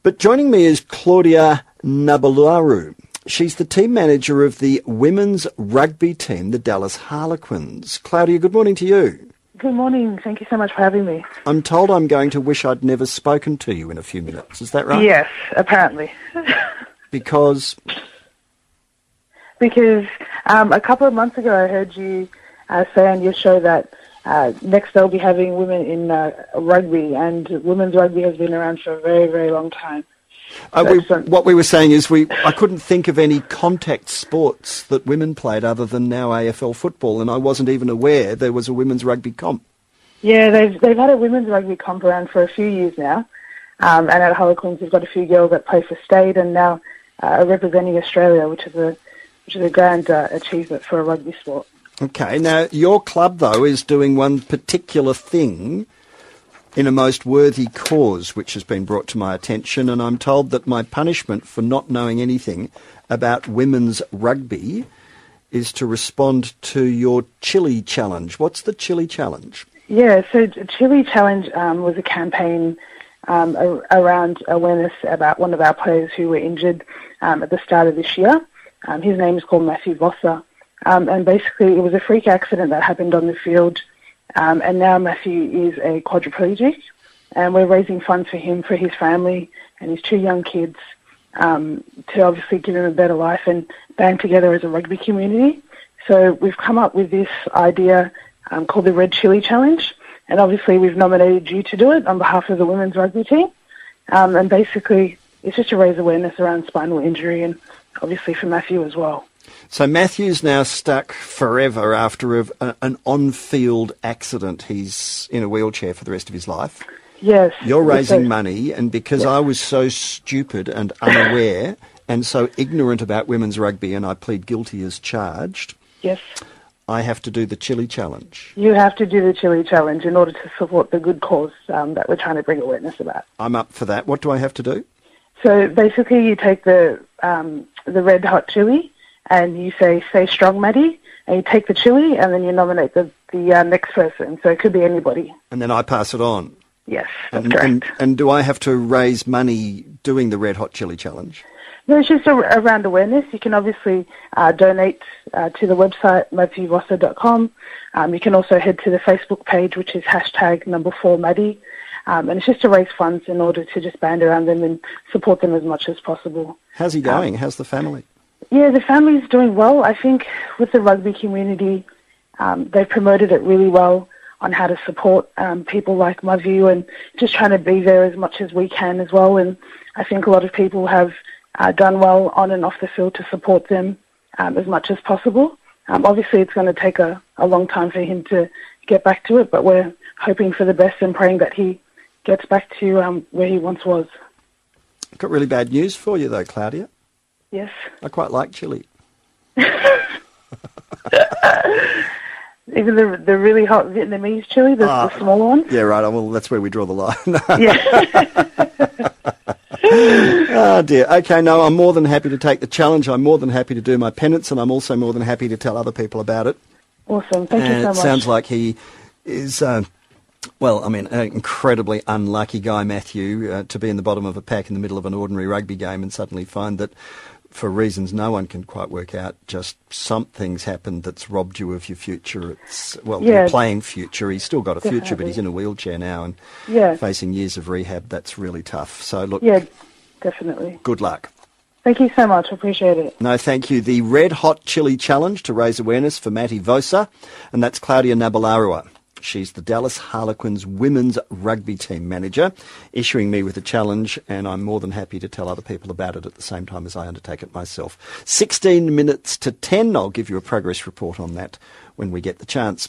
But joining me is Claudia Nabalaru. She's the team manager of the women's rugby team, the Dallas Harlequins. Claudia, good morning to you. Good morning. Thank you so much for having me. I'm told I'm going to wish I'd never spoken to you in a few minutes. Is that right? Yes, apparently. Because a couple of months ago I heard you say on your show that next they'll be having women in rugby, and women's rugby has been around for a very, very long time. What we were saying is I couldn't think of any contact sports that women played other than now AFL football, and I wasn't even aware there was a women's rugby comp. Yeah, they've had a women's rugby comp around for a few years now, and at Harlequins we've got a few girls that play for state and now are representing Australia, which is a grand achievement for a rugby sport. Okay, now your club though is doing one particular thing in a most worthy cause, which has been brought to my attention, and I'm told that my punishment for not knowing anything about women's rugby is to respond to your Chili Challenge. What's the Chili Challenge? Yeah, so Chili Challenge was a campaign around awareness about one of our players who were injured at the start of this year. His name is called Matthew Vosser, and basically it was a freak accident that happened on the field. And now Matthew is a quadriplegic, and we're raising funds for him, for his family and his two young kids, to obviously give him a better life and band together as a rugby community. So we've come up with this idea called the Red Chili Challenge, and obviously we've nominated you to do it on behalf of the women's rugby team. And basically it's just to raise awareness around spinal injury and obviously for Matthew as well. So Matthew's now stuck forever after an on-field accident. He's in a wheelchair for the rest of his life. Yes. You're raising money, and because I was so stupid and unaware and so ignorant about women's rugby, and I plead guilty as charged, yes, I have to do the Chili Challenge. You have to do the Chili Challenge in order to support the good cause that we're trying to bring awareness about. I'm up for that. What do I have to do? So basically you take the red hot chili, and you say strong, Maddie, and you take the chili, and then you nominate the next person. So it could be anybody. And then I pass it on? Yes, that's correct. And do I have to raise money doing the Red Hot Chili Challenge? No, it's just around awareness. You can obviously donate to the website, matthewvosser.com. You can also head to the Facebook page, which is #4Maddie. And it's just to raise funds in order to just band around them and support them as much as possible. How's he going? How's the family? Yeah, the family's doing well. I think with the rugby community, they've promoted it really well on how to support people like Matthew and just trying to be there as much as we can as well. And I think a lot of people have done well on and off the field to support them as much as possible. Obviously, it's going to take a long time for him to get back to it, but we're hoping for the best and praying that he gets back to where he once was. I've got really bad news for you, though, Claudia. Yes. I quite like chili. Even the really hot Vietnamese chili, the smaller one? Yeah, right. Well, that's where we draw the line. Yeah. Oh, dear. Okay, no, I'm more than happy to take the challenge. I'm more than happy to do my penance, and I'm also more than happy to tell other people about it. Awesome. Thank you so much. It sounds like he is... an incredibly unlucky guy, Matthew, to be in the bottom of a pack in the middle of an ordinary rugby game and suddenly find that, for reasons no one can quite work out, just something's happened that's robbed you of your future. Your playing future. He's still got a future, but he's in a wheelchair now and facing years of rehab. That's really tough. So, look... Yeah, definitely. Good luck. Thank you so much. I appreciate it. No, thank you. The Red Hot Chili Challenge to raise awareness for Matty Vosser, and that's Claudia Nabalaru. She's the Dallas Harlequins women's rugby team manager, issuing me with a challenge, and I'm more than happy to tell other people about it at the same time as I undertake it myself. 16 minutes to 10. I'll give you a progress report on that when we get the chance.